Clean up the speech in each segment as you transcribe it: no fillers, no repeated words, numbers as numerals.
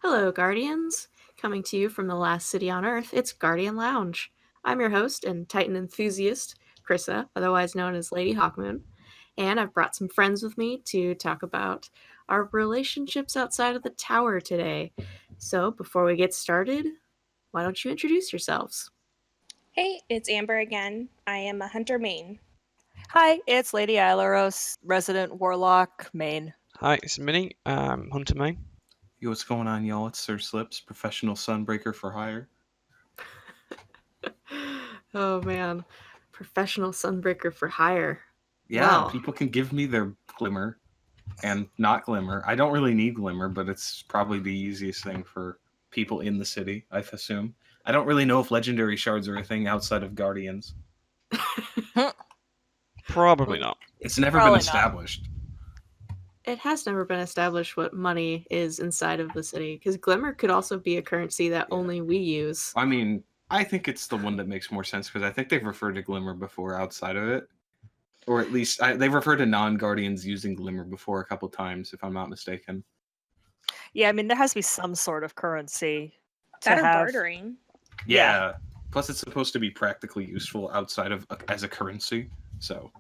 Hello, Guardians! Coming to you from the last city on Earth, it's Guardian Lounge. I'm your host and Titan enthusiast, Krissa, otherwise known as Lady Hawkmoon, and I've brought some friends with me to talk about our relationships outside of the tower today. So, before we get started, why don't you introduce yourselves? Hey, it's Amber again. I am a hunter main. Hi, it's Lady Aileros, resident warlock, Maine. Hi, it's Minnie, Hunter Main. Yo, what's going on, y'all? It's Sir Slips, professional sunbreaker for hire. Oh man, professional sunbreaker for hire. Yeah, Wow. people can give me their glimmer and not glimmer. I don't really need glimmer, but it's probably the easiest thing for people in the city, I assume. I don't really know if legendary shards are a thing outside of Guardians. Probably not. It's never Probably been not. established. It has never been established what money is inside of the city, because glimmer could also be a currency that Yeah. only we use. I mean, I think it's the one that makes more sense because I think they've referred to glimmer before outside of it. Or at least they've referred to non-Guardians using glimmer before a couple times, if I'm not mistaken. Yeah, I mean, there has to be some sort of currency to That or have. bartering. Yeah. Plus, it's supposed to be practically useful outside of as a currency. So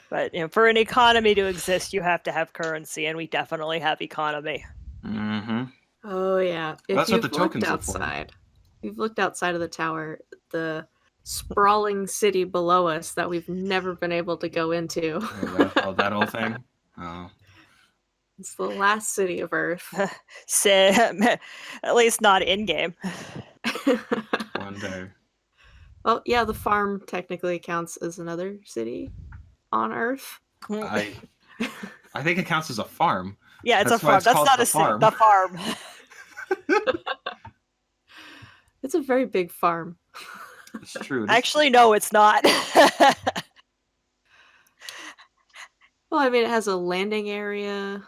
But for an economy to exist, you have to have currency, and we definitely have economy. Oh yeah, if That's what you've the tokens looked are for. outside, you've looked outside of the tower, the sprawling city below us that we've never been able to go into. that old thing. Oh, It's the last city of Earth. At least not in game. one day. Well, yeah, the farm technically counts as another city on Earth. I think it counts as a farm. Yeah, it's That's a why farm. it's That's called not the a city. farm. The farm. It's a very big farm. It's true. Actually, no, it's not. Well, I mean, it has a landing area.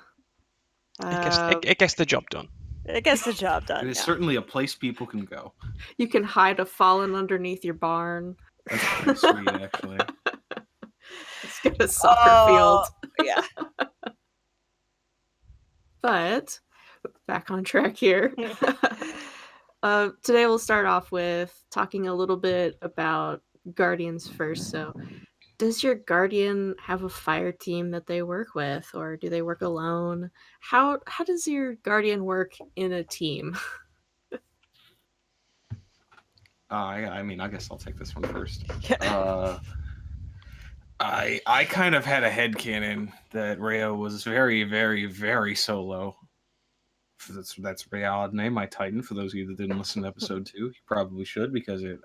It gets the job done. It gets the job done. it is Yeah. certainly a place people can go. You can hide a fallen underneath your barn. That's pretty sweet, actually. It's got a soccer field. Yeah. But back on track here. Today we'll start off with talking a little bit about Guardians first. So, does your Guardian have a fire team that they work with, or do they work alone? How does your Guardian work in a team? I mean, I guess I'll take this one first. I kind of had a headcanon that Rhea was very, very, very solo. That's Rhea. I'll name my Titan. For those of you that didn't listen to episode 2, you probably should because it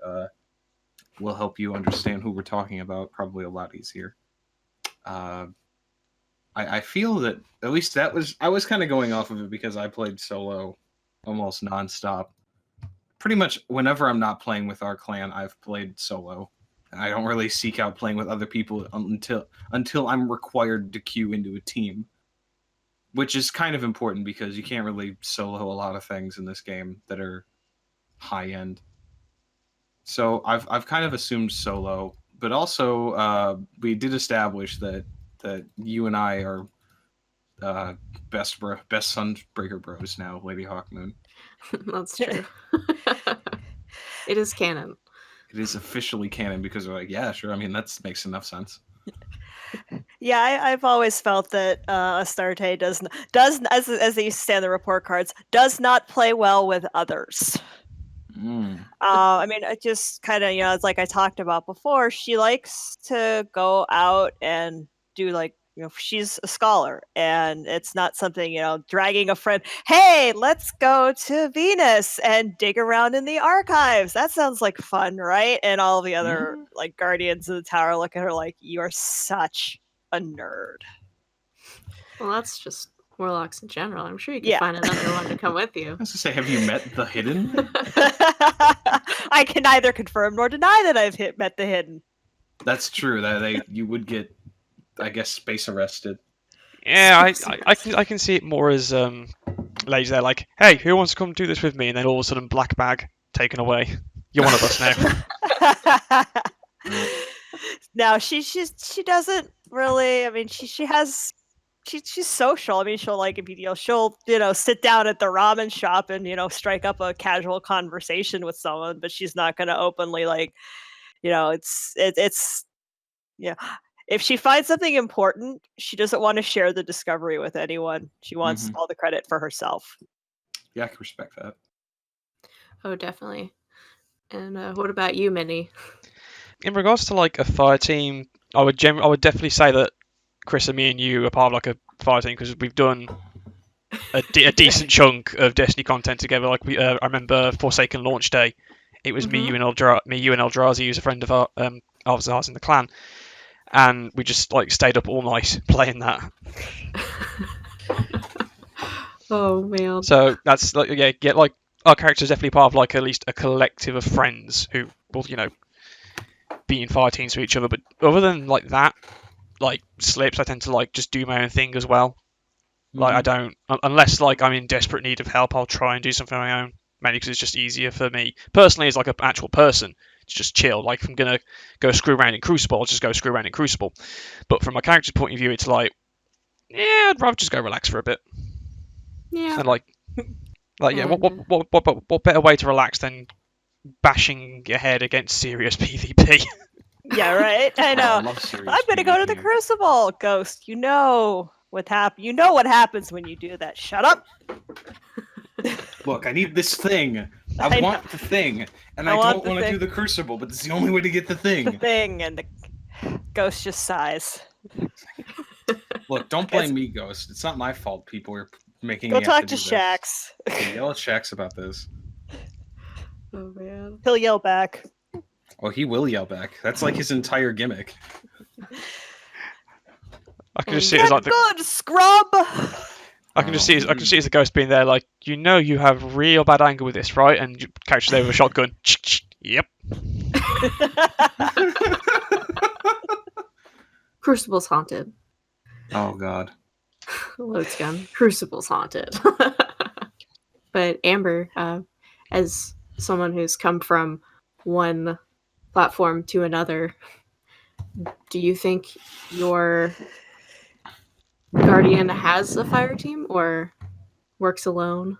will help you understand who we're talking about probably a lot easier. I feel that at least I was kind of going off of it because I played solo almost nonstop. Pretty much whenever I'm not playing with our clan, I've played solo. I don't really seek out playing with other people until I'm required to queue into a team, which is kind of important because you can't really solo a lot of things in this game that are high end. So I've kind of assumed solo, but also we did establish that you and I are best Sunbreaker bros now, Lady Hawkmoon. That's true. It is canon. It is officially canon because we're like, yeah, sure. I mean, that makes enough sense. Yeah, I've always felt that Astarte does as they used to say on the report cards, does not play well with others. I mean, it just kind of, it's like I talked about before. She likes to go out and do she's a scholar, and it's not something, dragging a friend. Hey, let's go to Venus and dig around in the archives. That sounds like fun, right? And all the other guardians of the tower look at her like, you are such a nerd. Well, that's just warlocks in general. I'm sure you can find another one to come with you. I was to say, have you met the Hidden? I can neither confirm nor deny that I've met the Hidden. That's true. That you would get, I guess, space arrested. Yeah, I can see it more as ladies there like, hey, who wants to come do this with me? And then all of a sudden, black bag taken away. You're one of us now. No, she doesn't really. I mean, she has she's social. I mean, she'll she'll sit down at the ramen shop and strike up a casual conversation with someone, but she's not going to openly it's yeah. If she finds something important, she doesn't want to share the discovery with anyone. She wants all the credit for herself. Yeah, I can respect that. Oh, definitely. And what about you, Minnie? In regards to like a fire team, I would definitely say that Chris and me and you are part of like a fire team because we've done a decent chunk of Destiny content together. Like I remember Forsaken launch day, it was me, you, and Eldrazi, who's a friend of ours in the clan, and we just like stayed up all night playing that. Oh man. So that's like like our character's definitely part of like at least a collective of friends who will be in fire teams with each other. But other than like that, like slips, I tend to like just do my own thing as well. Like I don't, unless like I'm in desperate need of help, I'll try and do something on my own. Mainly because it's just easier for me personally as like an actual person to just chill. Like if I'm gonna go screw around in Crucible, I'll just go screw around in Crucible. But from my character's point of view, it's like, yeah, I'd rather just go relax for a bit. Yeah. And what better way to relax than bashing your head against serious PvP? Yeah, right. I know. I love serious I'm gonna go to the PvP. Crucible, Ghost. You know what happens when you do that. Shut up. Look, I need this thing. I want the thing, and I don't want to do the Crucible, but it's the only way to get the thing. The thing, and the Ghost just sighs. Look, don't blame me, Ghost. It's not my fault. People are making Go me talk have to do Shax. this. Yell at Shax about this. Oh man. He'll yell back. Oh, he will yell back. That's like his entire gimmick. I can just see it as like good scrub. I can just see as a ghost being there, like you have real bad anger with this, right? And you catch there with a shotgun. Yep. Crucible's haunted. Oh god. Loads gun. Crucible's haunted. But Amber, as someone who's come from one platform to another, do you think your Guardian has a fire team or works alone?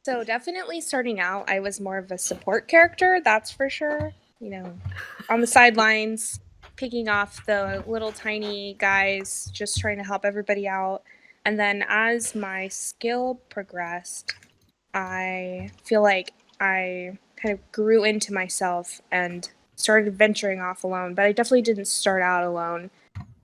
So definitely starting out, I was more of a support character, that's for sure. On the sidelines, picking off the little tiny guys, just trying to help everybody out. And then as my skill progressed, I feel like I kind of grew into myself and started venturing off alone, but I definitely didn't start out alone.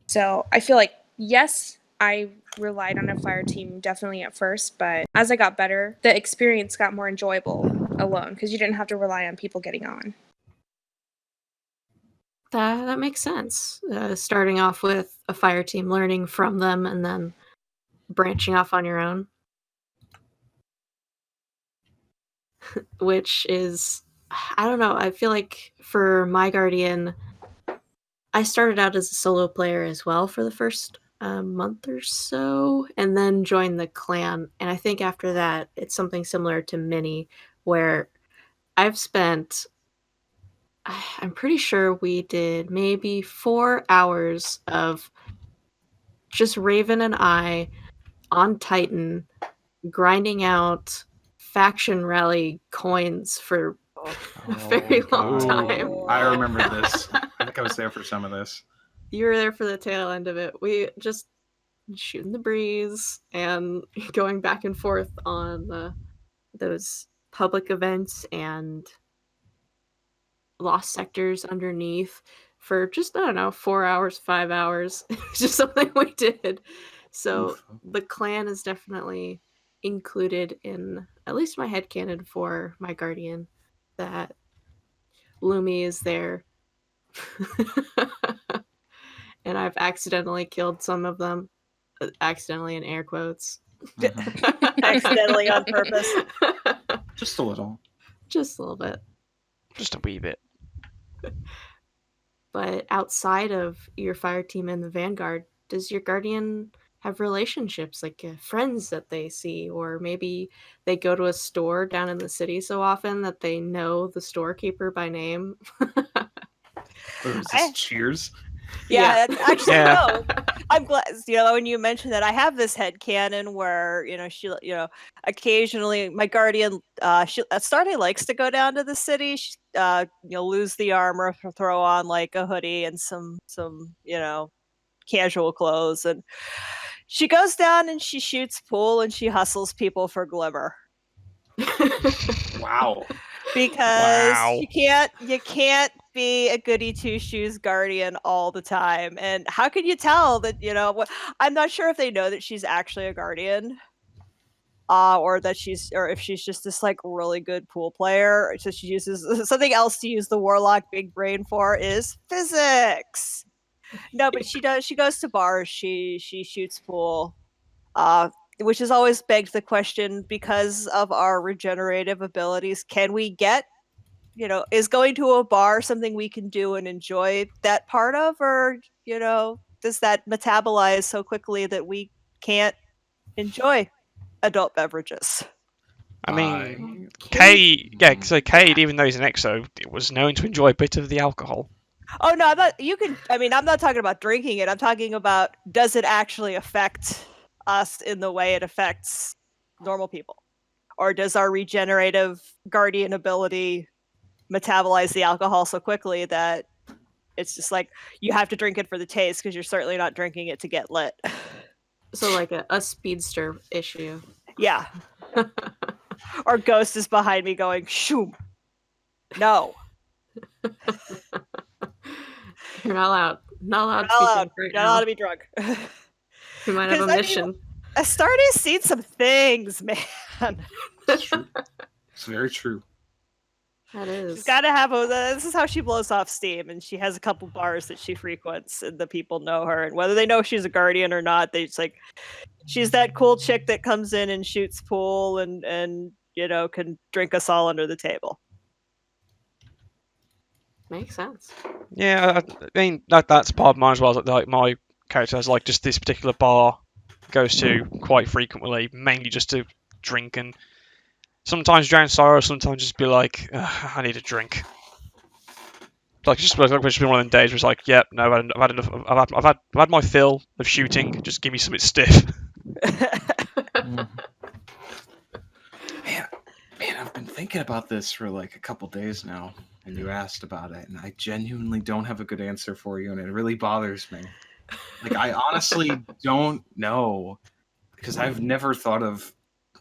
So I feel like, yes, I relied on a fire team definitely at first, but as I got better, the experience got more enjoyable alone because you didn't have to rely on people getting on. That makes sense. Starting off with a fire team, learning from them, and then branching off on your own. Which is, I don't know, I feel like for my Guardian, I started out as a solo player as well for the first month or so, and then joined the clan. And I think after that, it's something similar to Minnie, where I've spent, I'm pretty sure we did maybe 4 hours of just Raven and I on Titan grinding out faction rally coins for a very long time. I remember this. I think I was there for some of this. You were there for the tail end of it. We just shooting the breeze and going back and forth on those public events and lost sectors underneath for just, I don't know, 4 hours, 5 hours. It's just something we did. So the clan is definitely included in at least my headcanon for my Guardian, that Lumi is there. And I've accidentally killed some of them. Accidentally in air quotes. Accidentally on purpose. Just a little. Just a little bit. Just a wee bit. But outside of your fire team and the Vanguard, does your Guardian have relationships, like friends that they see, or maybe they go to a store down in the city so often that they know the storekeeper by name? Or is this Cheers? Yeah, actually, Yeah. no. I'm glad, when you mentioned that, I have this headcanon where, she, occasionally, my guardian, Starday likes to go down to the city, lose the armor, throw on, like, a hoodie and some, casual clothes, and she goes down and she shoots pool and she hustles people for glimmer. Wow. Because you can't be a goody two shoes guardian all the time. And how can you tell that, I'm not sure if they know that she's actually a guardian. Or if she's just this like really good pool player. So she uses something else to use the warlock big brain for is physics. No, but she goes to bars, she shoots pool. Which has always begged the question, because of our regenerative abilities, can we get, is going to a bar something we can do and enjoy that part of, or, does that metabolize so quickly that we can't enjoy adult beverages? I mean, Cade, so Cade, even though he's an exo, was known to enjoy a bit of the alcohol. Oh no, I'm not talking about drinking it. I'm talking about, does it actually affect us in the way it affects normal people? Or does our regenerative guardian ability metabolize the alcohol so quickly that it's just like, you have to drink it for the taste, because you're certainly not drinking it to get lit. So like a speedster issue. Yeah. Or Ghost is behind me going, shoom. No. You're not allowed. Not allowed Not to be allowed. drunk right Not now. allowed to be drunk. You might have a 'Cause, mission. Astarday's seen some things, man. It's true. It's very true. That is. She's got to have this is how she blows off steam, and she has a couple bars that she frequents, and the people know her, and whether they know she's a guardian or not, they just like, she's that cool chick that comes in and shoots pool and can drink us all under the table. Makes sense. Yeah, I mean that's part of mine as well. Like my character has like just this particular bar goes to quite frequently, mainly just to drink, and sometimes drown sorrow, sometimes just be like, I need a drink. Like just been one of them days where it's like, yep, no, I've had enough. I've had my fill of shooting. Just give me something stiff. Man, I've been thinking about this for like a couple days now, and you asked about it, and I genuinely don't have a good answer for you, and it really bothers me. Like, I honestly don't know, because I've never thought of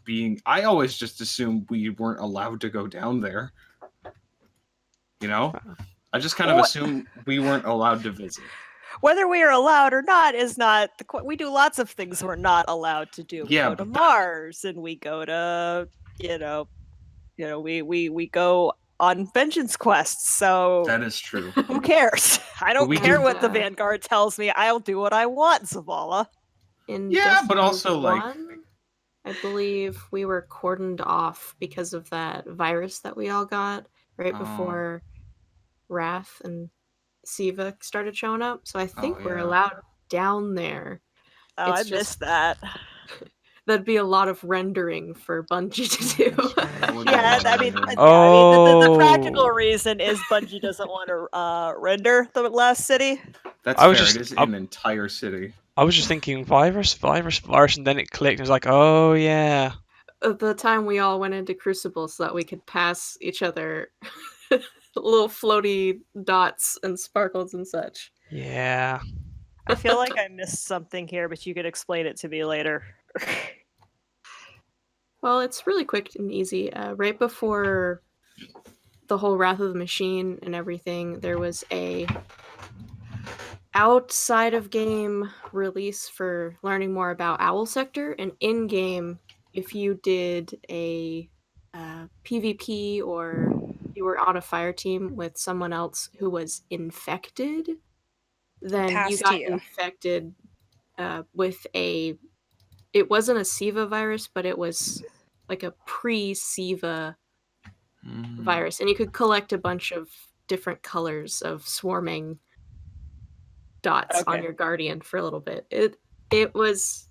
being. I always just assumed we weren't allowed to go down there. I just kind of assumed we weren't allowed to visit. Whether we are allowed or not is not we do lots of things we're not allowed to do. We go to Mars, and we go to, we go on vengeance quests. So that is true. Who cares? I don't care what the Vanguard tells me. I'll do what I want, Zavala. But also like, I believe we were cordoned off because of that virus that we all got right before Wrath and Siva started showing up. So I think we're allowed down there. Oh, I missed that. That'd be a lot of rendering for Bungie to do. Yeah, I mean, the practical reason is Bungie doesn't want to render the last city. That's fair. It is an entire city. I was just thinking virus, and then it clicked. And it was like, oh yeah. At the time we all went into Crucible so that we could pass each other little floaty dots and sparkles and such. Yeah. I feel like I missed something here, but you could explain it to me later. Well, it's really quick and easy. Right before the whole Wrath of the Machine and everything, there was a outside of game release for learning more about Owl Sector, and in game, if you did a PvP or you were on a fire team with someone else who was infected, then you got infected with it wasn't a SIVA virus, but it was like a pre-SIVA virus, and you could collect a bunch of different colors of swarming dots on your guardian for a little bit. It was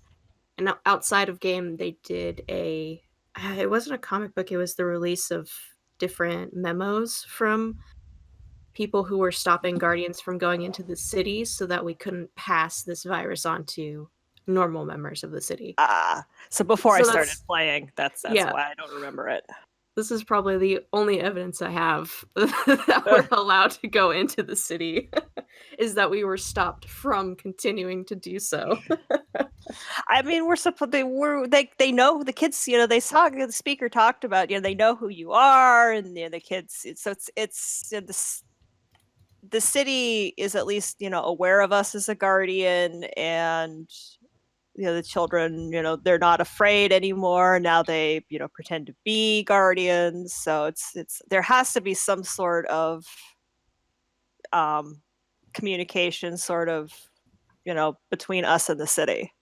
an outside of game. They did it wasn't a comic book, it was the release of different memos from people who were stopping Guardians from going into the city so that we couldn't pass this virus on to normal members of the city. So before I So started that's- playing, that's yeah. why I don't remember it. This is probably the only evidence I have that we're allowed to go into the city, is that we were stopped from continuing to do so. I mean, they know the kids. The speaker talked about, they know who you are, and the kids. The city is at least aware of us as a guardian, and the children, they're not afraid anymore. Now they pretend to be guardians. So it's there has to be some sort of communication, sort of between us and the city.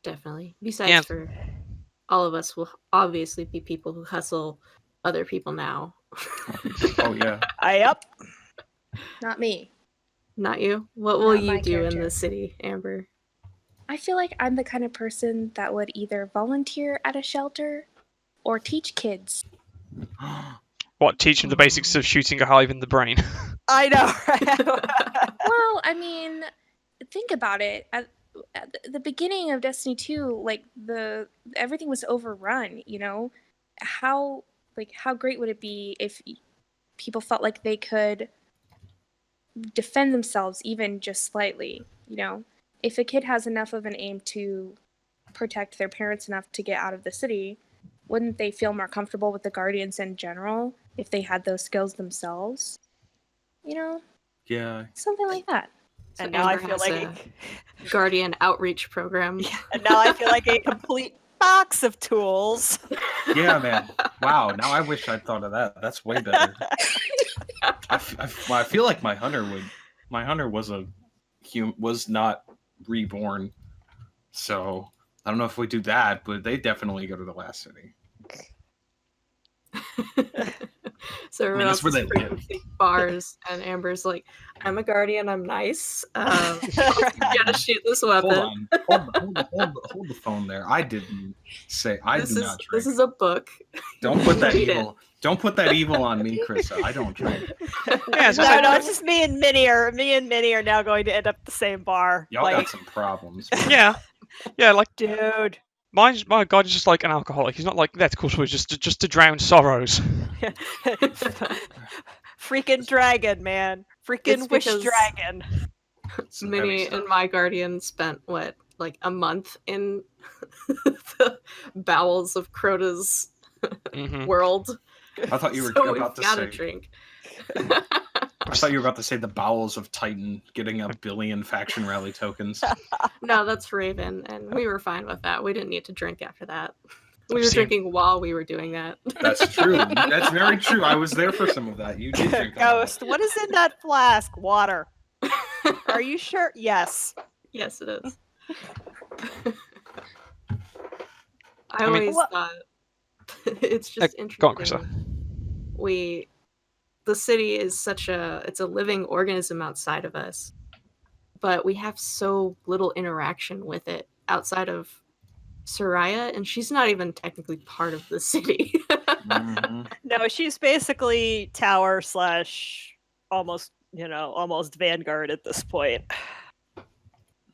Definitely. Besides, Yeah. for all of us will obviously be people who hustle other people now. Oh yeah. Yep. Not me. Not you? What will Not you my do in character. the city, Amber? I feel like I'm the kind of person that would either volunteer at a shelter or teach kids. What, teach them the basics of shooting a hive in the brain? I know, right? Well, I mean, think about it. At the beginning of Destiny 2, like everything was overrun, How great would it be if people felt like they could defend themselves even just slightly, If a kid has enough of an aim to protect their parents enough to get out of the city, wouldn't they feel more comfortable with the Guardians in general if they had those skills themselves? Yeah. Something like that. So And now I Amber feel has like a Guardian outreach program. and now I feel like a complete box of tools. Yeah, man. Wow. Now I wish I'd thought of that. That's way better. I feel like my hunter was not reborn. So I don't know if we do that, but they definitely go to the last city. So everyone that's else where is they free live. to take bars, and Amber's like, I'm a Guardian, I'm nice. I'll get to shoot this weapon. Hold on. Hold the phone there. I didn't say I do not drink. This is a book. Don't put that Read it. evil. Don't put that evil on me, Krista. I don't drink. Yeah, so No, it's just me and Minnie are now going to end up at the same bar. Y'all got some problems. yeah, like Dude. my god is just like an alcoholic. He's not like that. Of course, we're just to drown sorrows. Freaking dragon, man. Freaking It's wish because- dragon. Some heavy Minnie stuff. and my Guardian spent like a month in the bowels of Crota's Mhm. world. I thought you were So about we've to gotta say. drink. I thought you were about to say the bowels of Titan getting 1 billion faction rally tokens. No, that's Raven, and we were fine with that. We didn't need to drink after that. We were See. drinking while we were doing that. That's true. That's very true. I was there for some of that. You did drink that. Ghost, what is in that flask? Water. Are you sure? Yes. Yes, it is. mean- I always thought it's just Go on, Krista. interesting. The city is it's a living organism outside of us, but we have so little interaction with it outside of Soraya, and she's not even technically part of the city. Mhm. No, she's basically tower / almost Vanguard at this point.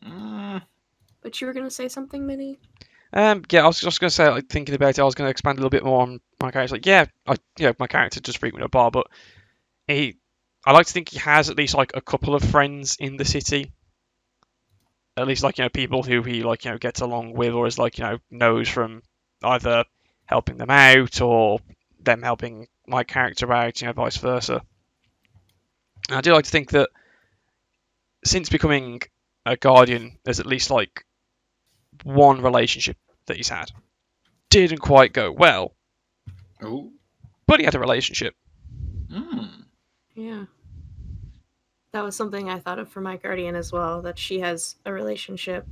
Mm. But you were gonna say something, Minnie? Yeah, I was just gonna say, like, thinking about it, I was gonna expand a little bit more on my character. Like, my character does frequent a bar, but I like to think he has at least like a couple of friends in the city. At least, like, people who he gets along with, or is knows from either helping them out or them helping my character out, vice versa. And I do like to think that since becoming a guardian, there's at least like one relationship that he's had. Didn't quite go well, Oh. but he had a relationship. Mm. Yeah. That was something I thought of for my Guardian as well, that she has a relationship.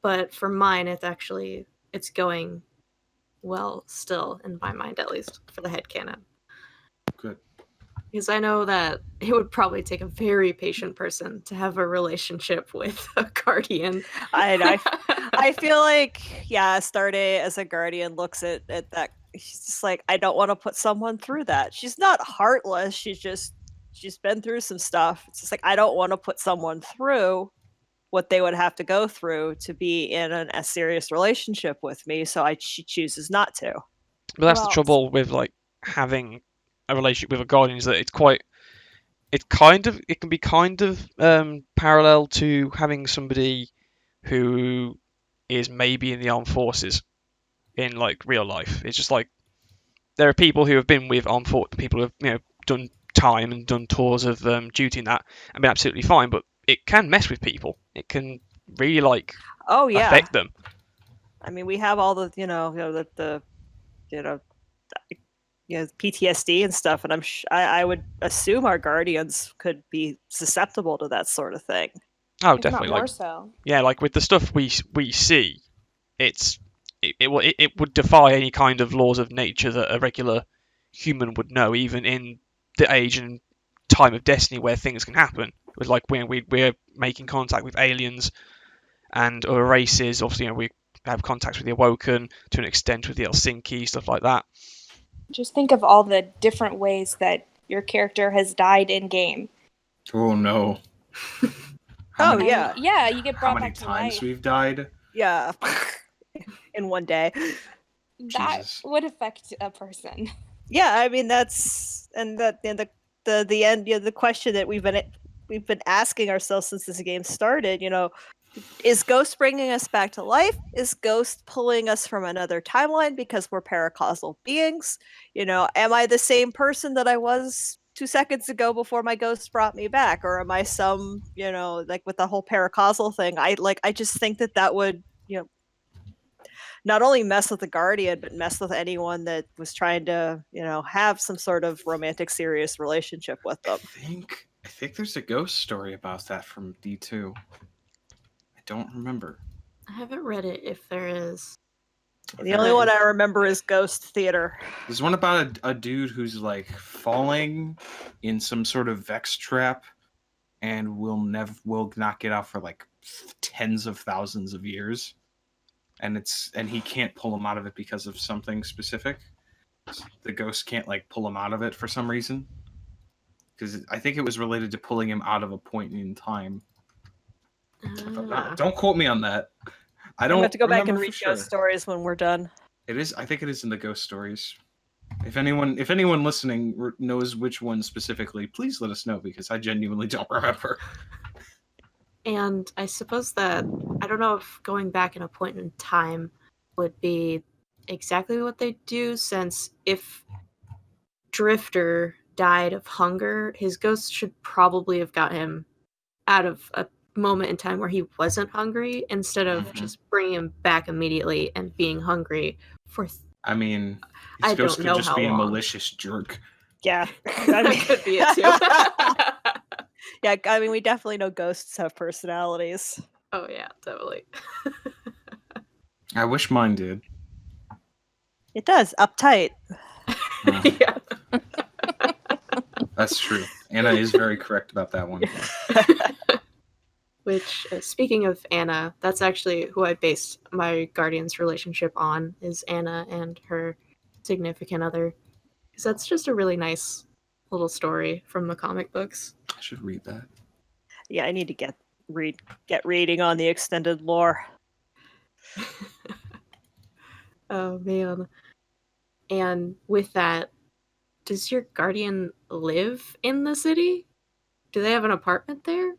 But for mine, it's going well still, in my mind at least, for the headcanon. Good. Because I know that it would probably take a very patient person to have a relationship with a Guardian. I feel like, Astarte as a guardian looks at that he's just like, I don't want to put someone through that. She's not heartless. She's been through some stuff. It's just like, I don't want to put someone through what they would have to go through to be in a serious relationship with me. So she chooses not to. But that's the Well, trouble with like having a relationship with a guardian, is that it can be kind of parallel to having somebody who is maybe in the armed forces in like real life. It's just like there are people who have been with armed forces, people who have done time and done tours of duty and that, and been absolutely fine. But it can mess with people. It can really like Oh yeah. affect them. I mean, we have all the the PTSD and stuff, and I would assume our guardians could be susceptible to that sort of thing. Oh, if definitely. not more Like so. yeah, like with the stuff we see, it would defy any kind of laws of nature that a regular human would know, even in the age and time of Destiny where things can happen. With like when we're making contact with aliens and other races, obviously we have contacts with the Awoken to an extent with the Helsinki, stuff like that. Just think of all the different ways that your character has died in game. Oh no. Oh many, yeah. Yeah, you get How brought many back to times life. we've died? Yeah. In one day. That Jesus. would affect a person. Yeah, I mean that's the end. The question that we've been asking ourselves since this game started. Is Ghost bringing us back to life? Is Ghost pulling us from another timeline because we're paracausal beings? Am I the same person that I was 2 seconds ago before my ghost brought me back, or am I some like with the whole paracausal thing? I just think that would not only mess with the Guardian, but mess with anyone that was trying to, have some sort of romantic, serious relationship with them. I think there's a ghost story about that from D2. I don't remember. I haven't read it if there is. The only one I remember is Ghost Theater. There's one about a dude who's like falling in some sort of Vex trap and will not get out for like tens of thousands of years. And he can't pull him out of it because of something specific. The ghost can't like pull him out of it for some reason. Because I think it was related to pulling him out of a point in time. Don't quote me on that. I don't have to go back and remember read for sure. Ghost Stories when we're done. It is. I think it is in the Ghost Stories. If anyone listening knows which one specifically, please let us know, because I genuinely don't remember. And I suppose that I don't know if going back in a point in time would be exactly what they do, since if Drifter died of hunger, his ghost should probably have got him out of a moment in time where he wasn't hungry, instead of just bringing him back immediately and being hungry for. I mean, I his ghost don't know could just how be a long. malicious jerk. Yeah. That could be it too. Yeah, I mean, we definitely know ghosts have personalities. Oh yeah, totally. I wish mine did. It does, uptight. Yeah. That's true. Anna is very correct about that one. Which, speaking of Anna, that's actually who I based my Guardian's relationship on, is Anna and her significant other. Because that's just a really nice little story from the comic books. I should read that. Yeah, I need to get reading on the extended lore. Oh man. And with that, does your Guardian live in the city? Do they have an apartment there?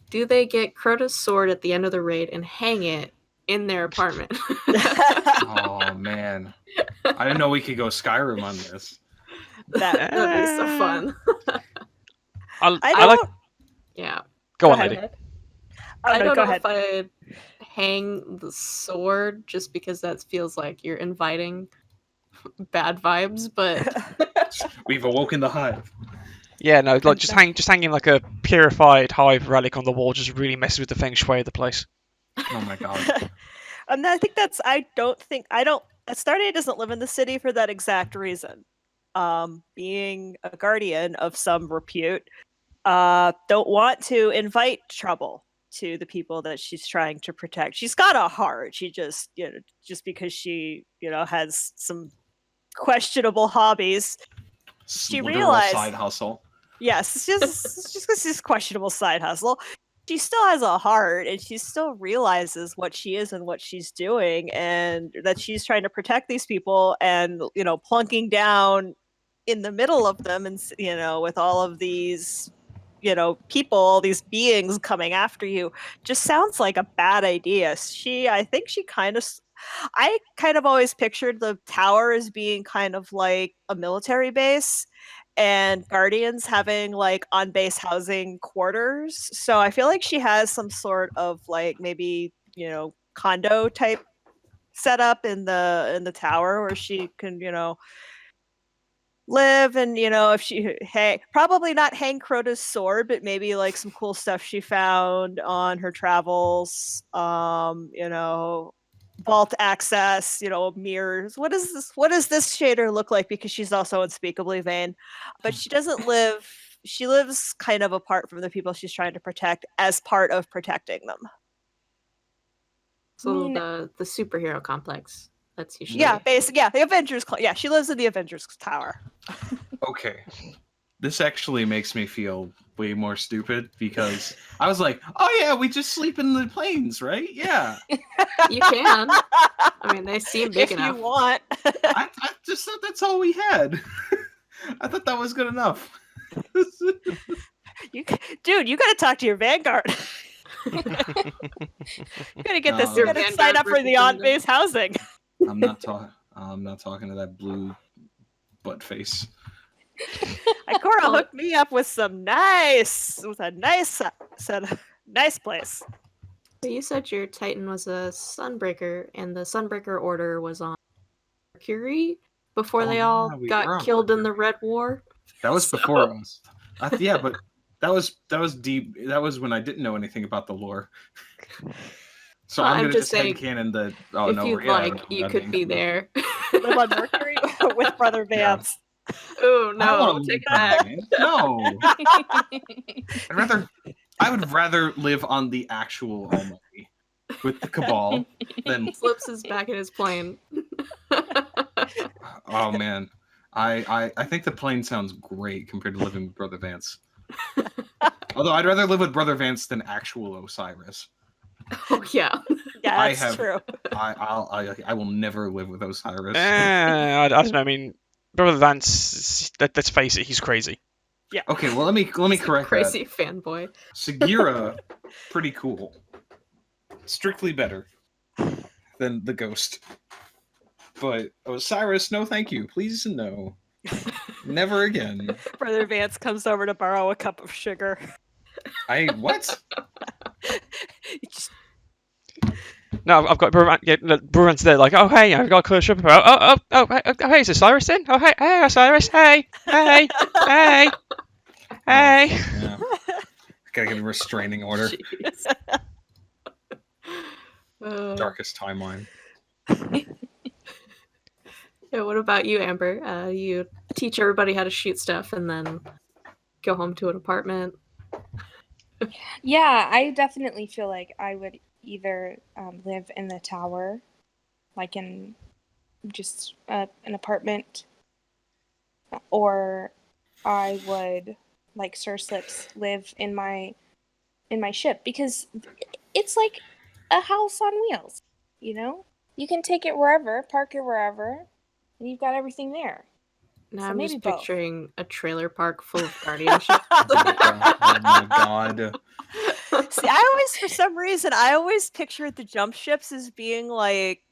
Do they get Crota's sword at the end of the raid and hang it in their apartment? Oh man, I didn't know we could go Skyrim on this. That'd be so fun. I like. Yeah. Go on, lady. I don't go know ahead. if I'd hang the sword, just because that feels like you're inviting bad vibes, but We've awoken the hive. Yeah, no, like just hanging like a purified hive relic on the wall just really messes with the feng shui of the place. Oh my god. And I think Stardate doesn't live in the city for that exact reason. Being a guardian of some repute, don't want to invite trouble to the people that she's trying to protect. She's got a heart. She just, just because she, has some questionable hobbies, she Literal realized side hustle. yes, it's just this questionable side hustle. She still has a heart, and she still realizes what she is and what she's doing, and that she's trying to protect these people, and plunking down in the middle of them, and with all of these people, all these beings coming after you, just sounds like a bad idea. I think she I kind of always pictured the tower as being kind of like a military base, and guardians having like on base housing quarters. So I feel like she has some sort of like maybe condo type setup in the tower where she can live, and if she probably not hang Crota's sword, but maybe like some cool stuff she found on her travels, vault access, mirrors. What does this shader look like, because she's also unspeakably vain, but she lives kind of apart from the people she's trying to protect, as part of protecting them. So the superhero complex. That's usually the Avengers. Yeah, she lives in the Avengers Tower. Okay. This actually makes me feel way more stupid, because I was like, oh yeah, we just sleep in the planes, right? Yeah. You can. I mean, they seem big if enough. you want. I just thought that's all we had. I thought that was good enough. Dude, you gotta talk to your Vanguard. You gotta get this. You gotta sign up for the on-base housing. I'm not talking to that blue butt face. Ikora hooked me up with a nice place. So you said your Titan was a Sunbreaker, and the Sunbreaker Order was on Mercury before they all got killed in the Red War. That was before us. Yeah, but that was deep. That was when I didn't know anything about the lore. So I'm gonna just headcanon that. Oh if no, you'd like, you could be there. Live on Mercury with Brother Vance. Yeah. Oh no, take it back. No. I would rather live on the actual Almighty with the Cabal than flips his back in his plane. Oh man. I think the plane sounds great compared to living with Brother Vance. Although I'd rather live with Brother Vance than actual Osiris. Oh yeah. Yeah, that's true. I will never live with Osiris. I don't know. I mean, Brother Vance. Let's face it, he's crazy. Yeah. Okay. Well, let me correct crazy that. Fanboy. Sagira, pretty cool. Strictly better than the ghost. But Osiris, no, thank you. Please, no. Never again. Brother Vance comes over to borrow a cup of sugar. What? No, I've got Brother Vance there, like, oh hey, I've got a clear sugar. Oh, hey, is Osiris then? Oh hey, Osiris, hey. Hey. Yeah. Gotta give a restraining order. Darkest timeline. Yeah, what about you, Amber? You teach everybody how to shoot stuff and then go home to an apartment. Yeah, I definitely feel like I would either live in the tower, like in just an apartment, or I would, like Sir Slips, live in my ship, because it's like a house on wheels. You can take it wherever, park it wherever, and you've got everything there. Now So I'm maybe just both. picturing a trailer park full of guardianship. Oh my god. See, for some reason, I always pictured the jump ships as being like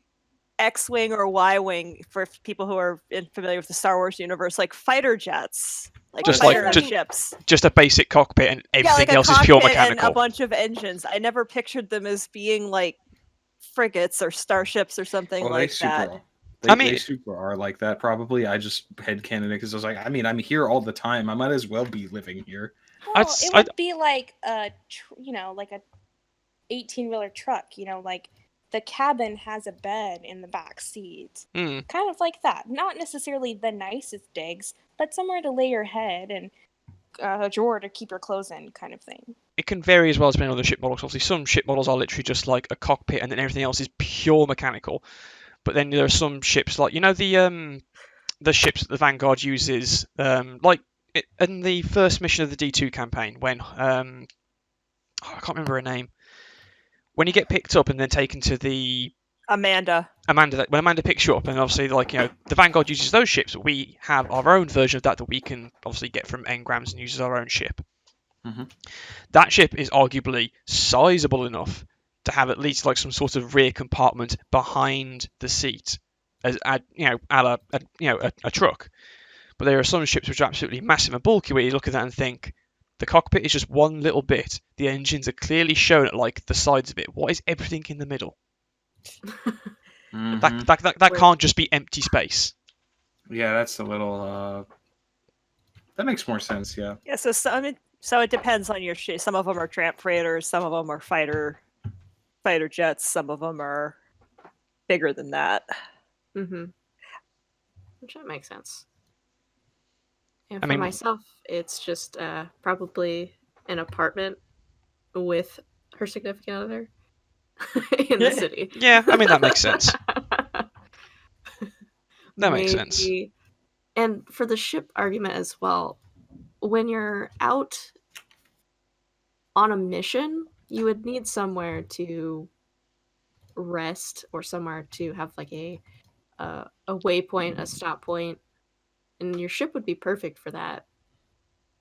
X-wing or Y-wing for people who are familiar with the Star Wars universe, like fighter jets, like just fighter like ships. Just a basic cockpit, and everything like else is pure mechanical. And a bunch of engines. I never pictured them as being like frigates or starships or something like that. They super are like that, probably. I just headcanon it because I was like, I mean, I'm here all the time. I might as well be living here. Well, it would be like like a 18-wheeler truck. Like the cabin has a bed in the back seat, kind of like that. Not necessarily the nicest digs, but somewhere to lay your head and a drawer to keep your clothes in, kind of thing. It can vary as well depending on the ship models. Obviously, some ship models are literally just like a cockpit, and then everything else is pure mechanical. But then there are some ships like the the ships that the Vanguard uses, in the first mission of the D2 campaign, when I can't remember her name. When you get picked up and then taken to the Amanda. when Amanda picks you up, and obviously, the Vanguard uses those ships, but we have our own version of that we can obviously get from engrams and use as our own ship. Mhm. That ship is arguably sizable enough to have at least some sort of rear compartment behind the seat, as a truck. But there are some ships which are absolutely massive and bulky, where you look at that and think, the cockpit is just one little bit. The engines are clearly shown at the sides of it. What is everything in the middle? Mhm. That can't just be empty space. Yeah, that's a little. That makes more sense. Yeah. Yeah, so it depends on your ship. Some of them are tramp freighters, some of them are fighter jets, some of them are bigger than that. Mm-hmm. Which that makes sense. And I for mean- myself, it's just probably an apartment with her significant other in the city. Yeah, I mean, that makes sense. That makes sense. Maybe. And for the ship argument as well, when you're out on a mission, you would need somewhere to rest or somewhere to have a waypoint, a stop point, and your ship would be perfect for that.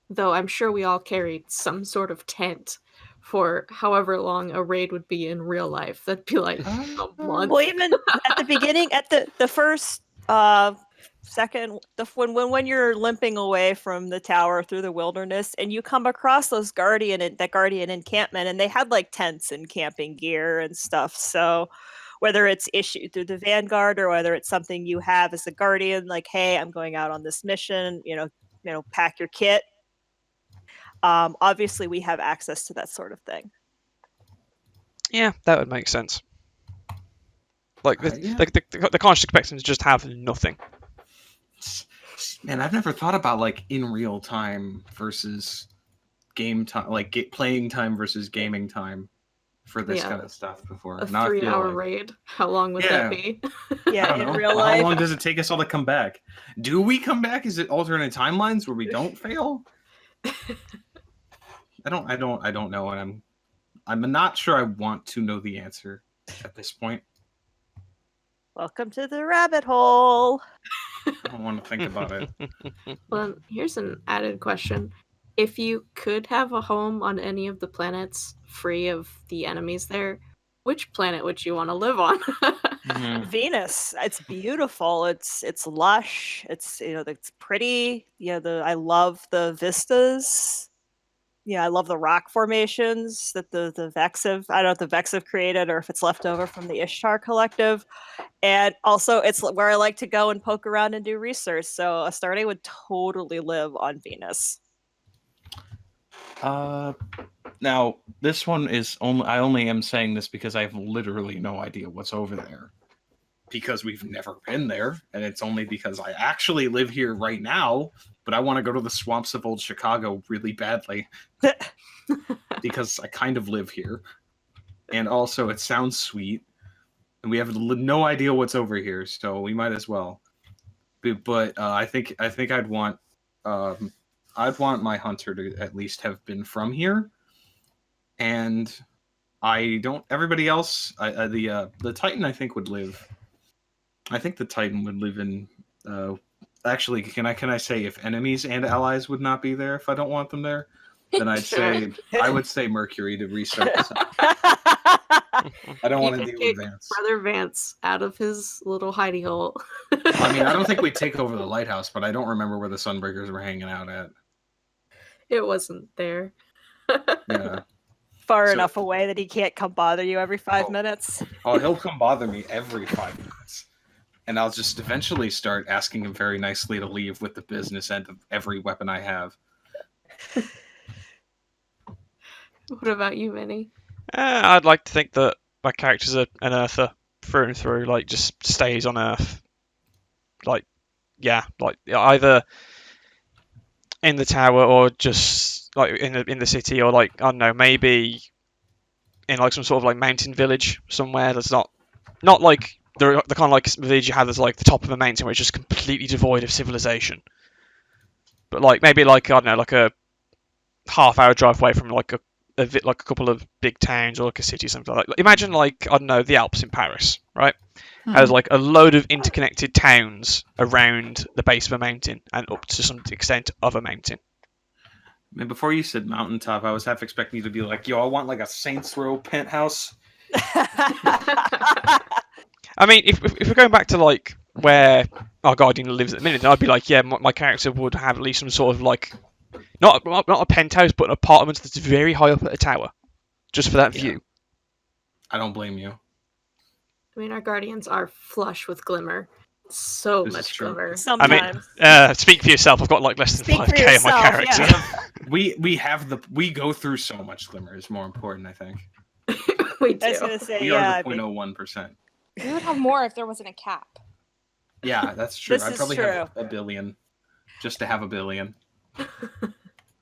Though I'm sure we all carried some sort of tent for however long a raid would be in real life. That'd be like a month. Well, even at the beginning, at the first second, when you're limping away from the tower through the wilderness, and you come across that guardian encampment, and they had tents and camping gear and stuff. So whether it's issued through the Vanguard or whether it's something you have as a guardian, hey, I'm going out on this mission, pack your kit. Obviously, we have access to that sort of thing. Yeah, that would make sense. Yeah. The can't just expect them to just have nothing. Man, I've never thought about in real time versus game time, playing time versus gaming time for this kind of stuff before. A 3-hour raid. How long would that be? Yeah, in real How life. long does it take us all to come back? Do we come back? Is it alternate timelines where we don't fail? I don't know, and I'm not sure I want to know the answer at this point. Welcome to the rabbit hole. I don't want to think about it. Well, here's an added question. If you could have a home on any of the planets free of the enemies there, which planet would you want to live on? Venus. It's beautiful. It's lush. It's it's pretty. I love the vistas. I love the rock formations that the Vex have. I don't know if the Vex have created or if it's left over from the Ishtar Collective. And also, it's where I like to go and poke around and do research. So Astarte would totally live on Venus. Now this one is only. I only am saying this because I have literally no idea what's over there. Because we've never been there, and it's only because I actually live here right now, but I want to go to the swamps of old Chicago really badly. Because I kind of live here. And also, it sounds sweet. And we have no idea what's over here, so we might as well. But I think I'd want my hunter to at least have been from here. And I don't. Everybody else, the Titan, I think would live. I think the Titan would live in. Actually, can I say if enemies and allies would not be there if I don't want them there? Then I would say Mercury to restart this. I don't want to deal with Vance. Brother Vance out of his little hidey hole. I mean, I don't think we'd take over the lighthouse, but I don't remember where the Sunbreakers were hanging out at. It wasn't there. Yeah. Far enough away that he can't come bother you every 5 minutes. Oh, he'll come bother me every 5 minutes. And I'll just eventually start asking him very nicely to leave with the business end of every weapon I have. What about you, Minnie? I'd like to think that my character's an Earther through and through, just stays on Earth. Either in the tower or just in the city, or I don't know, maybe in some sort of mountain village somewhere that's not the kind of like village you have as like the top of a mountain, which is just completely devoid of civilization. But like maybe like I don't know, like a half-hour drive away from like like a couple of big towns or like a city or something like that. Imagine like I don't know the Alps in Paris, right? Has like a load of interconnected towns around the base of a mountain and up to some extent of a mountain. I mean, before you said mountaintop, I was half expecting you to be like, "Yo, I want like a Saints Row penthouse." I mean, if we're going back to like where our guardian lives at the minute, then I'd be like, yeah, my character would have at least some sort of like not a penthouse, but an apartment that's very high up at a tower, just for that view. I don't blame you. I mean, our guardians are flush with glimmer. So This is much true. glimmer. Sometimes. Speak for yourself. I've got like less than Speak for 5k on my yourself, character. yeah. We go through so much glimmer. Is more important, I think. We do. I was gonna say, We yeah. are the 0.01%. We would have more if there wasn't a cap. Yeah, that's true. This I'd is probably true. have a billion, just to have a billion.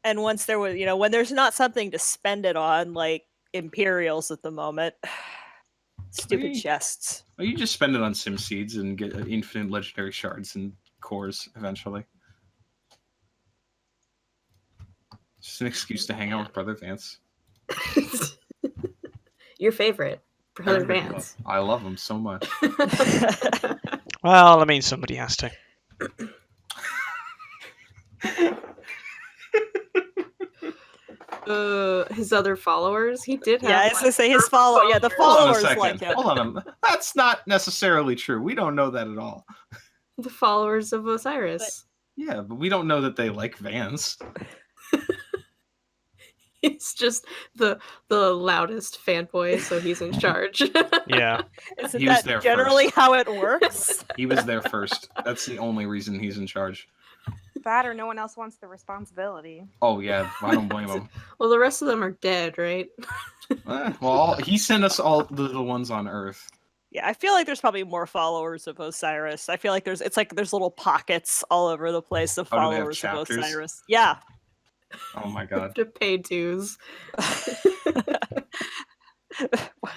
And once there was, when there's not something to spend it on, like Imperials at the moment, stupid Hey. chests. Well, you just spend it on sim seeds and get infinite legendary shards and cores eventually. Just an excuse to hang out with Brother Vance. Your favorite, Brother Everybody Vance. I love him so much. Well, I mean, somebody has to. His other followers, he did have. Yeah, I was gonna say his follow. Yeah, the Hold on a followers like second. him. Hold on. That's not necessarily true. We don't know that at all. The followers of Osiris. Yeah, but we don't know that they like Vance. He's just the loudest fanboy, so he's in charge. Yeah. Isn't He was that there generally first. how it works? He was there first. That's the only reason he's in charge. That or no one else wants the responsibility. Oh yeah, I don't blame him. Well, the rest of them are dead, right? Well, he sent us all the little ones on Earth. Yeah, I feel like there's probably more followers of Osiris. I feel like there's little pockets all over the place of Oh, do they have followers of chapters? Osiris. Yeah. Oh my Have god. to pay dues.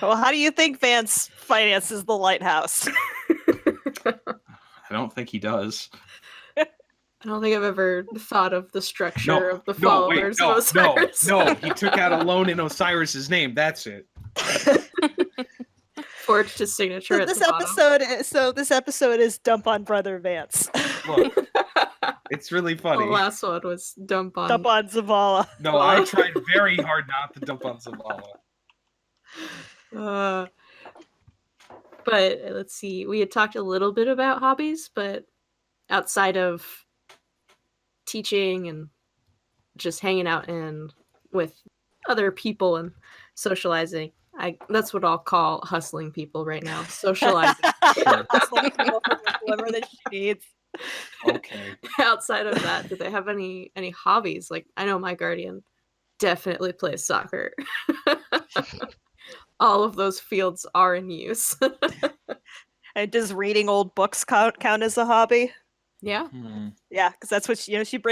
Well, how do you think Vance finances the lighthouse? I don't think he does. I don't think I've ever thought of the structure No, of the no, wait, followers no, of Osiris. no. He took out a loan in Osiris's name. That's it. Forged his signature at this the bottom. this episode is dump on Brother Vance. Look, it's really The funny. last one was dump on. Dump on Zavala. No, I tried very hard not to dump on Zavala. But let's see. We had talked a little bit about hobbies, but outside of teaching and just hanging out and with other people and socializing, that's what I'll call hustling people right now. Socializing. Sure. Hustling people for the glimmer that she needs. Okay. Outside of that, do they have any hobbies? Like, I know my guardian definitely plays soccer. All of those fields are in use. And does reading old books count as a hobby? Yeah. Yeah, because that's what she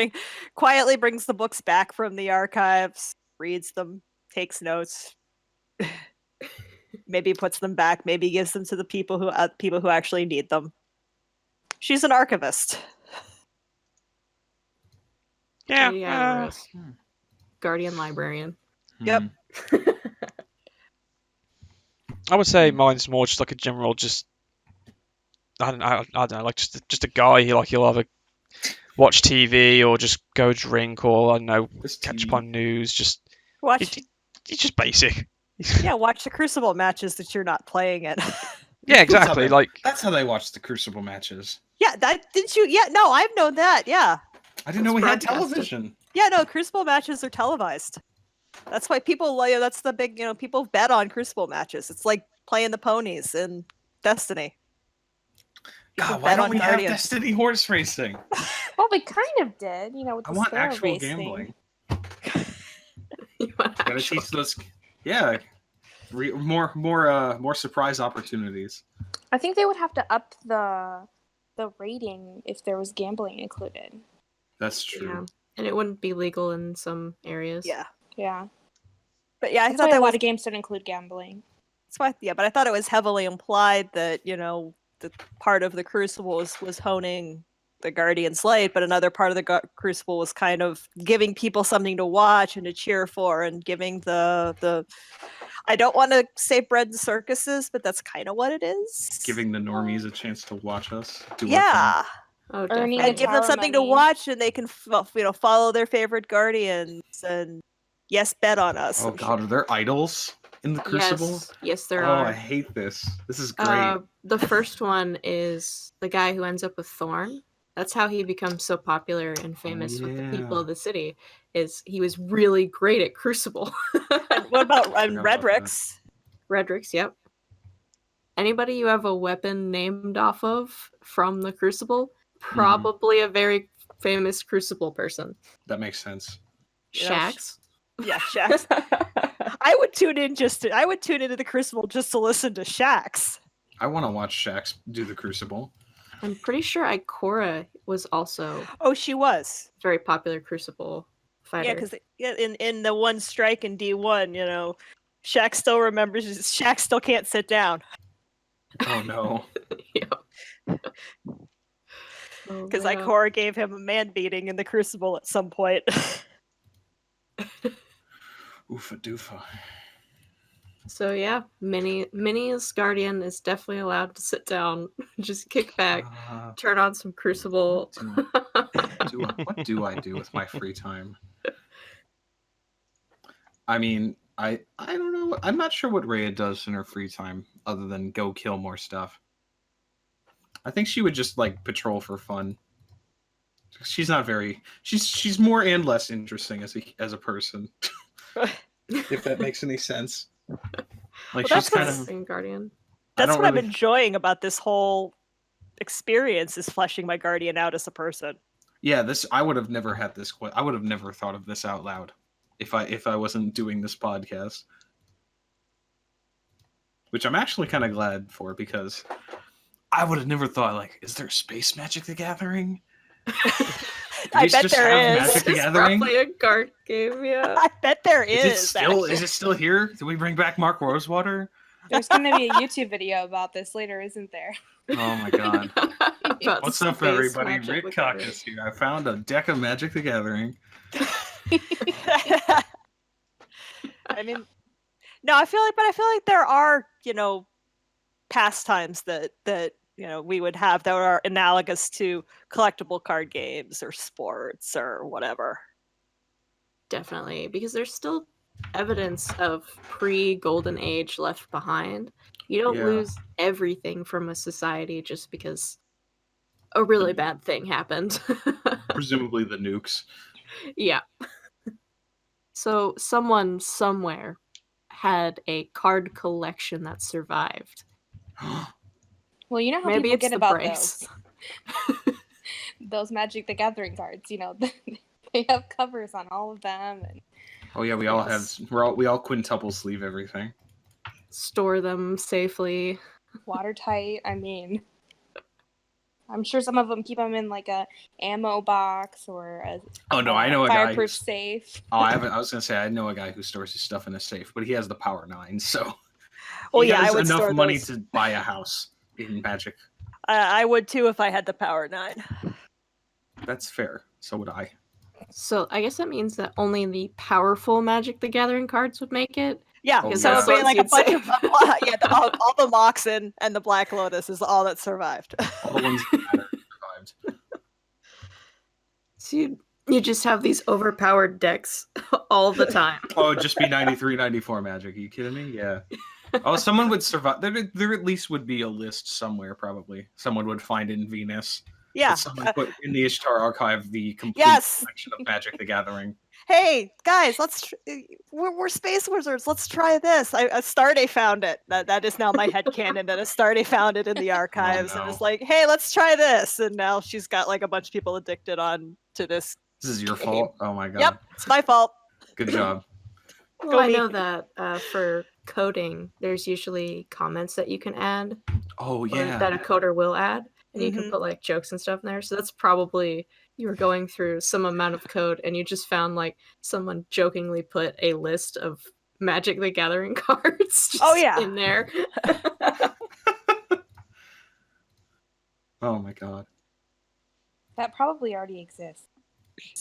quietly brings the books back from the archives, reads them, takes notes, maybe puts them back, maybe gives them to the people who actually need them. She's an archivist. Yeah. Katie Iris. Guardian librarian. Yep. I would say mine's more just like a general, just I don't know, like just a guy. He'll either watch TV or just go drink or I don't know, This catch TV. up on news. Just Watch, he's just basic. yeah, watch the Crucible matches that you're not playing it. Yeah, exactly. Like That's how they watch the Crucible matches. Yeah, that didn't you? Yeah, no, I've known that. Yeah, I didn't know It's we had broadcasted. television. yeah, no, Crucible matches are televised. That's why people, that's the big, people bet on Crucible matches. It's like playing the ponies in Destiny. People God, why bet don't on we have Guardian. Destiny horse racing? Well, we kind of did, with I the want sparrow actual race thing. gambling. You want Gotta actual- teach those. Yeah, more surprise opportunities. I think they would have to up the rating if there was gambling included. That's true. Yeah. And it wouldn't be legal in some areas. Yeah, Yeah, but yeah, I that's thought why that a was lot of games don't include gambling. but I thought it was heavily implied that, the part of the Crucible was honing the Guardian Slate, but another part of the Crucible was kind of giving people something to watch and to cheer for, and giving the I don't want to say bread and circuses, but that's kind of what it is. Giving the normies a chance to watch us do our thing. Yeah, Oh, Earning definitely. and give them power something to money. watch, and they can follow their favorite Guardians and bet on us. Oh I'm god, sure. are there idols in the Crucible? Yes, there Oh, are. I hate this. This is great. The first one is the guy who ends up with Thorn. That's how he becomes so popular and famous with the people yeah. of the city. Is he was really great at Crucible. And what about Forgot about Redrix? Redrix, yep. Anybody you have a weapon named off of from the Crucible, probably a very famous Crucible person. That makes sense. Shax. Yeah, Shax. I would tune into the Crucible just to listen to Shax. I want to watch Shax do the Crucible. I'm pretty sure Ikora was also Oh, she was. a very popular Crucible fighter. Yeah, because in the one strike in D1, Shax still remembers. Shax still can't sit down Oh no. because Ikora gave him a man beating in the Crucible at some point. Oofa doofa. So yeah, Minnie's Guardian is definitely allowed to sit down, just kick back, turn on some Crucible. What do I do with my free time? I mean, I don't know. I'm not sure what Rhea does in her free time other than go kill more stuff. I think she would just like patrol for fun. She's not very. She's more and less interesting as a person. If that makes any sense. Like Well, she's kind of. Same Guardian. That's what I'm enjoying about this whole experience, is fleshing my Guardian out as a person. Yeah, I would have never had this. I would have never thought of this out loud if I wasn't doing this podcast. Which I'm actually kind of glad for, because I would have never thought, like, is there Space Magic the Gathering? I bet there is. Magic the It's Gathering? probably a card game, yeah. I bet there is. Is it still here? Did we bring back Mark Rosewater? There's going to be a YouTube video about this later, isn't there? Oh my god. About What's up, Space everybody? Magic Rick the Cock Gathering. is here. I found a deck of Magic the Gathering. I mean, no, I feel like there are, pastimes that we would have that are analogous to collectible card games or sports or whatever. Definitely, because there's still evidence of pre-Golden Age left behind. You don't Yeah. lose everything from a society just because a really bad thing happened. Presumably the nukes. Yeah. So someone somewhere had a card collection that survived. Well, you know how Maybe people it's get the about brace. those Magic the Gathering cards. They have covers on all of them. And Oh yeah, we all quintuple sleeve everything. Store them safely. watertight. I mean, I'm sure some of them keep them in like a ammo box or a Oh no, I know a guy. fireproof safe. Oh, I was gonna say I know a guy who stores his stuff in a safe, but he has the Power 9, so Well, he yeah, I has would enough store money those. to buy a house in Magic. I would too if I had the Power 9. That's fair. So would I. So I guess that means that only the powerful Magic the Gathering cards would make it. Yeah, Oh, so yeah. it'd be like a You'd bunch say. of all the Moxen and the Black Lotus is all that survived. All the ones that matter survived. So you just have these overpowered decks all the time. Oh, it'd just be 93, 94 Magic. Are you kidding me? Yeah. Oh, someone would survive. There at least would be a list somewhere, probably. Someone would find in Venus. Yeah. That someone put in the Ishtar archive the complete Yes. collection of Magic the Gathering. Hey guys, we're space wizards. Let's try this. Astarte found it. That is now my headcanon. That Astarte found it in the archives and no. was like, "Hey, let's try this." And now she's got like a bunch of people addicted on to this. This is your Game. fault. Oh my god. Yep, it's my fault. Good job. Well, I me. know that for coding, there's usually comments that you can add, Oh or yeah. that a coder will add, and you can Mhm. put like jokes and stuff in there. So that's probably you were going through some amount of code, and you just found like someone jokingly put a list of Magic the Gathering cards just Oh, yeah. in there. Oh my god. That probably already exists.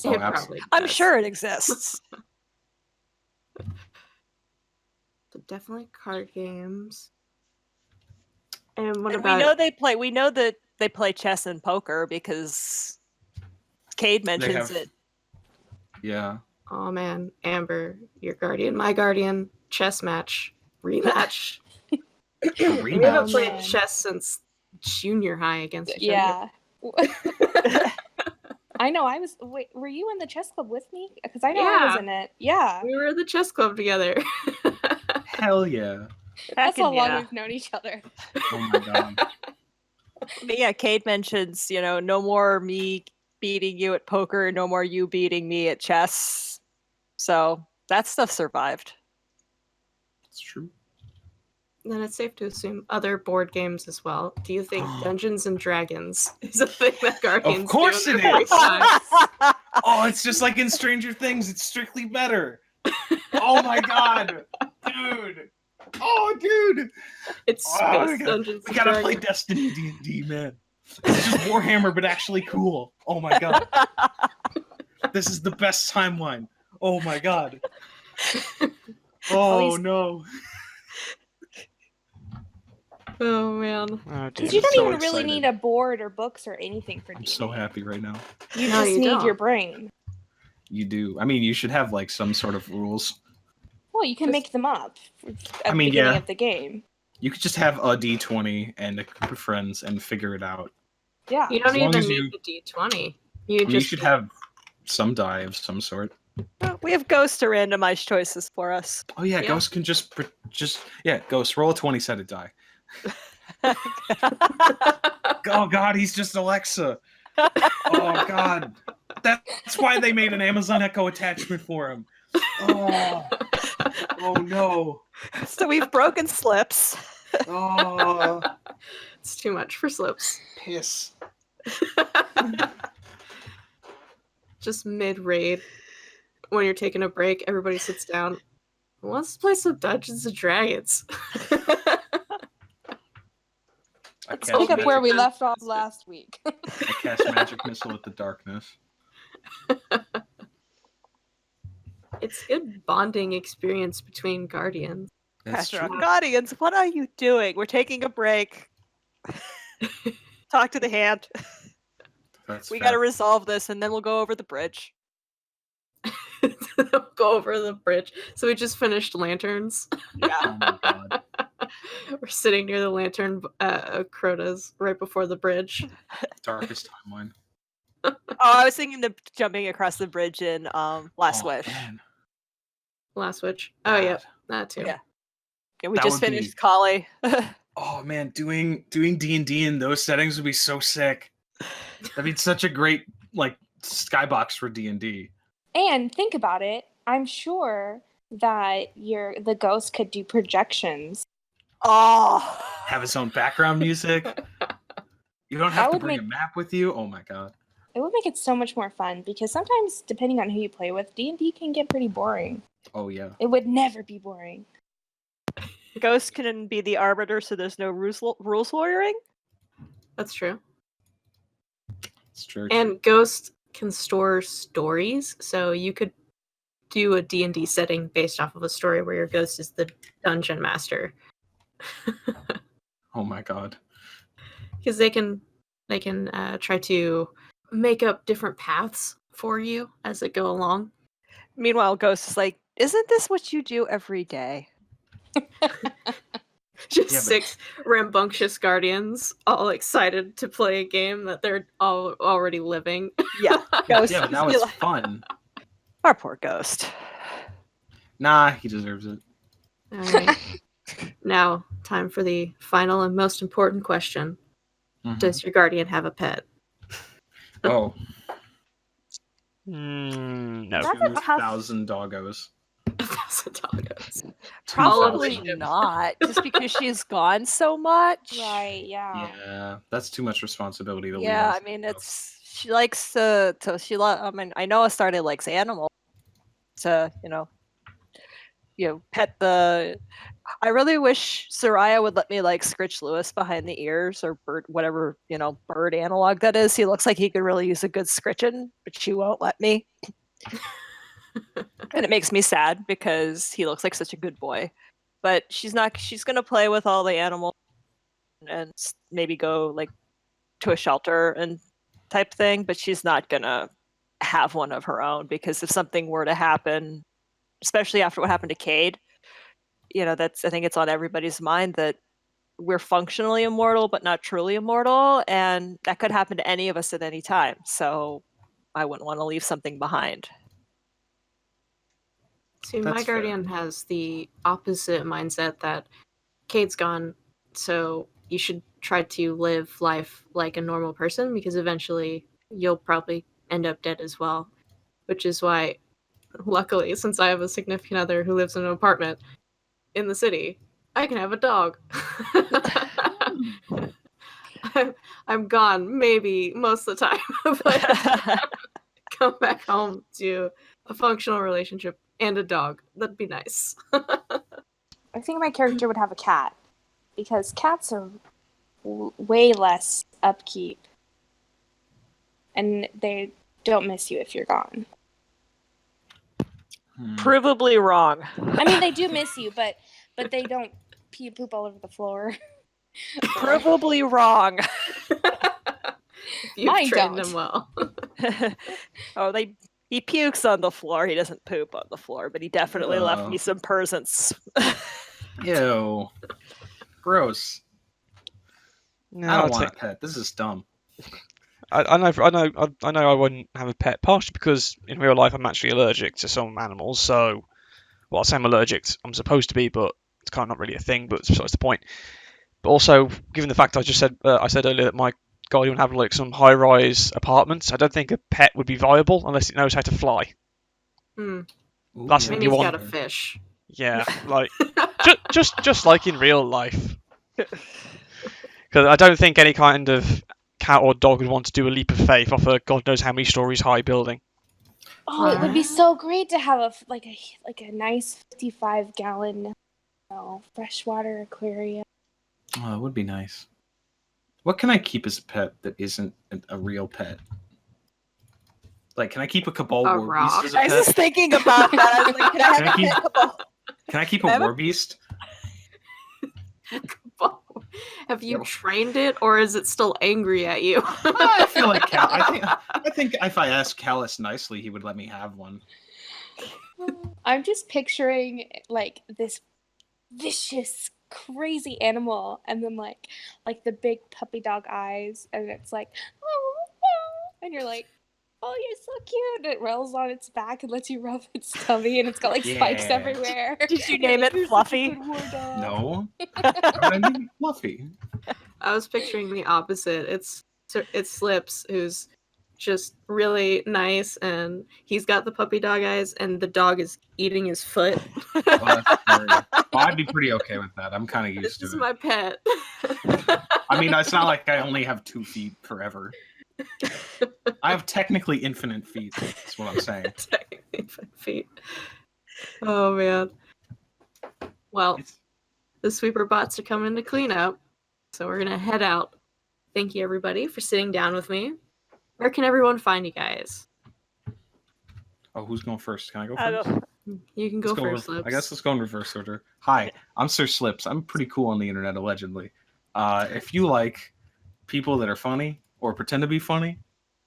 Oh, It absolutely. probably I'm does. sure it exists. So definitely card games. And what And about we know that they play chess and poker because Cade mentions have- it. Yeah. oh man, Amber, your guardian, my guardian, chess match, rematch. We haven't Rematch. played man. chess since junior high against each other. Yeah. I know. Wait, were you in the chess club with me? Because I know I was Yeah. in it. Yeah. We were at the chess club together. Hell yeah. That's how Heckin' long yeah. we've known each other. Oh my god. But yeah, Cade mentions, no more me beating you at poker, no more you beating me at chess. So that stuff survived. It's true. Then it's safe to assume other board games as well. Do you think Dungeons and Dragons is a thing that Guardians Of course do in it their free is. time? Oh, it's just like in Stranger Things. It's strictly better. Oh my god. Dude. Oh, dude. It's Oh my Space God. Dungeons We and gotta play Dragons. Destiny D&D, man. It's just Warhammer, but actually cool. Oh my god. This is the best timeline. Oh my god. Oh least- no. Oh man. Oh dear. Because you don't So even really excited. need a board or books or anything for I'm D&D. so happy right now. You No, just you need don't. your brain. You do. I mean, you should have like some sort of rules. Well, you can Just- make them up at I the mean, beginning yeah. of the game. You could just have a D20 and a group of friends and figure it out. Yeah. You don't As long even as need you- the D20. You I mean, you just should have some die of some sort. We have Ghost to randomize choices for us. Oh yeah, Yeah. Ghost can just Ghost roll a 20-sided die. Oh god, he's just Alexa. Oh god, that's why they made an Amazon Echo attachment for him. Oh, oh no. So we've broken slips. Oh, It's too much for slips. piss. Just mid raid, when you're taking a break, everybody sits down. Let's play some Dungeons and Dragons. I Let's cast pick up where we magic- left off last week. I cast magic missile at the darkness. It's good bonding experience between guardians. That's Patrick, true. Guardians, what are you doing? We're taking a break. Talk to the hand. That's We fair. got to resolve this, and then we'll go over the bridge. Go over the bridge. So we just finished Lanterns. Yeah. Oh my god. We're sitting near the lantern Crotas right before the bridge. Darkest timeline. Oh, I was thinking of jumping across the bridge in Last Oh, Wish. man. Last Witch. Oh yeah, God. that too. Yeah. Yeah, we That just would be- finished Kali. Oh man, doing D&D in those settings would be so sick. That'd be such a great like skybox for D&D. And think about it. I'm sure that the ghost could do projections. Oh. Have his own background music. You don't have That to would bring a make- map with you. Oh my god. It would make it so much more fun because sometimes, depending on who you play with, D&D can get pretty boring. Oh yeah. It would never be boring. Ghost can be the arbiter, so there's no rules lawyering. That's true. It's true. And Ghost can store stories, so you could do a D&D setting based off of a story where your ghost is the dungeon master. Oh my god. Because they can try to make up different paths for you as they go along. Meanwhile, Ghost is like, "Isn't this what you do every day?" Just Yeah, but- 6 rambunctious guardians all excited to play a game that they're all already living. Yeah, Ghost. Yeah, but now is it's like- fun. Our poor Ghost. Nah, he deserves it. All right. Now, time for the final and most important question. Mhm. Does your guardian have a pet? Oh, No. That's a tough- 2,000 doggos. 1,000 doggos. Probably 2,000. not, just because she's gone so much. Right, yeah. Yeah, that's too much responsibility to leave Yeah, on I mean, someone else. it's she likes I mean, I know Astarte likes animals. To pet the. I really wish Soraya would let me like scritch Lewis behind the ears or bird, whatever bird analog that is. He looks like he could really use a good scritching, but she won't let me, and it makes me sad because he looks like such a good boy. But she's not. She's gonna play with all the animals and maybe go like to a shelter and type thing. But she's not gonna have one of her own because if something were to happen, especially after what happened to Cade, I think it's on everybody's mind that we're functionally immortal but not truly immortal, and that could happen to any of us at any time. So I wouldn't want to leave something behind. See, That's my guardian has the opposite mindset that Cade's gone, so you should try to live life like a normal person because eventually you'll probably end up dead as well. Which is why, luckily, since I have a significant other who lives in an apartment in the city, I can have a dog. I'm gone, maybe most of the time, but come back home to a functional relationship and a dog. That'd be nice. I think my character would have a cat because cats are way less upkeep, and they don't miss you if you're gone. Provably wrong. I mean, they do miss you, but they don't pee poop all over the floor. Provably wrong. You've Mine trained don't. them well. Oh, he pukes on the floor. He doesn't poop on the floor, but he definitely left me some presents. Ew. Gross. No, I don't want a pet. This is dumb. I know I wouldn't have a pet, partially because in real life I'm actually allergic to some animals. So, well, I say I'm allergic. I'm supposed to be, but it's kind of not really a thing. But that's the point. But also, given the fact I said earlier that my guardian would have like some high-rise apartments, I don't think a pet would be viable unless it knows how to fly. Ooh, Last thing you he's want. got a fish. Yeah, like just like in real life. Because I don't think any kind of cat or dog would want to do a leap of faith off a God knows how many stories high building. Oh, it would be so great to have a nice 55-gallon freshwater aquarium. Oh, it would be nice. What can I keep as a pet that isn't a real pet? Like, can I keep a Cabal A War rock? Beast as a I was pet? just thinking about that. I was like, can I have a pet Cabal? Can I keep a War Beast? Have you trained it, or is it still angry at you? I feel like I think if I asked Callus nicely, he would let me have one. I'm just picturing like this vicious, crazy animal, and then like the big puppy dog eyes, and it's like, oh, and you're like, oh, you're so cute. And it rolls on its back and lets you rub its tummy, and it's got like spikes Yeah. everywhere. Did you name it Fluffy? No. Why would I name it Fluffy? I was picturing the opposite. It's Slips, who's just really nice, and he's got the puppy dog eyes, and the dog is eating his foot. I'd be pretty okay with that. I'm kind of used to it. This is my pet. I mean, it's not like I only have 2 feet forever. I have technically infinite feet. That's what I'm saying. Technically infinite feet. Oh man. Well, the sweeper bots are coming to clean up, so we're gonna head out. Thank you everybody for sitting down with me. Where can everyone find you guys? Oh, who's going first? Can I go first? You can go first, Slips. I guess let's go in reverse order. Hi, I'm Sir Slips. I'm pretty cool on the internet, allegedly. If you like people that are funny or pretend to be funny,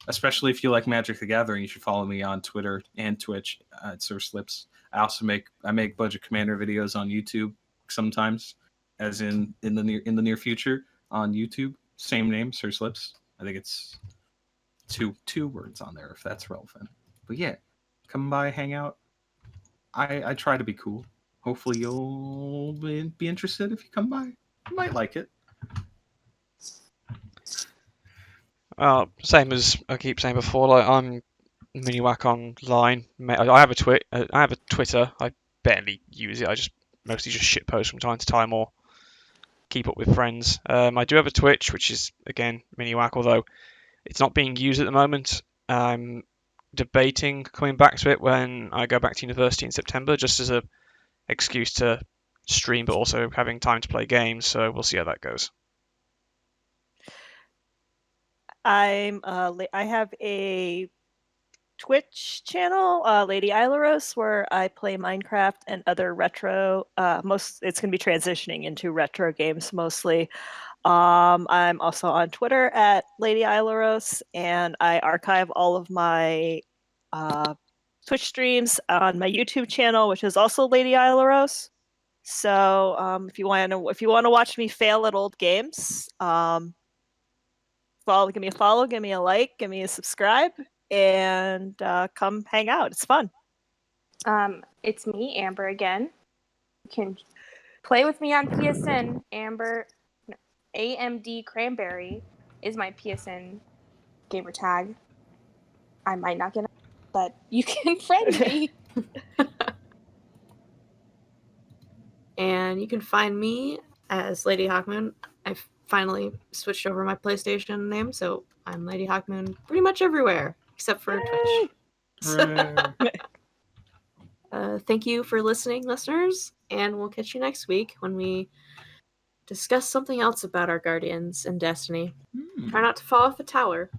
especially if you like Magic the Gathering, you should follow me on Twitter and Twitch at Sir Slips. I make Budget Commander videos on YouTube sometimes, as in the near future on YouTube. Same name, Sir Slips. I think it's two words on there if that's relevant. But yeah, come by, hang out. I try to be cool. Hopefully you'll be interested if you come by. You might like it. Same as I keep saying before. Like I'm miniwak online. I have a Twitter. I barely use it. I just mostly just shitpost from time to time or keep up with friends. I do have a Twitch, which is again miniwak, although it's not being used at the moment. I'm debating coming back to it when I go back to university in September, just as a excuse to stream, but also having time to play games. So we'll see how that goes. I have a Twitch channel, Lady Ilaros, where I play Minecraft and other retro. It's going to be transitioning into retro games mostly. I'm also on Twitter at Lady Ilaros, and I archive all of my Twitch streams on my YouTube channel, which is also Lady Ilaros. So if you want to watch me fail at old games, give me a follow, give me a like, give me a subscribe, and come hang out. It's fun. It's me, Amber, again. You can play with me on PSN. AMD Cranberry is my PSN gamer tag. I might not get it, but you can friend me. And you can find me as Lady Hawkmoon. I've finally switched over my PlayStation name, so I'm Lady Hawkmoon pretty much everywhere except for Twitch. Thank you for listening, listeners, and we'll catch you next week when we discuss something else about our guardians and destiny. Try not to fall off the tower.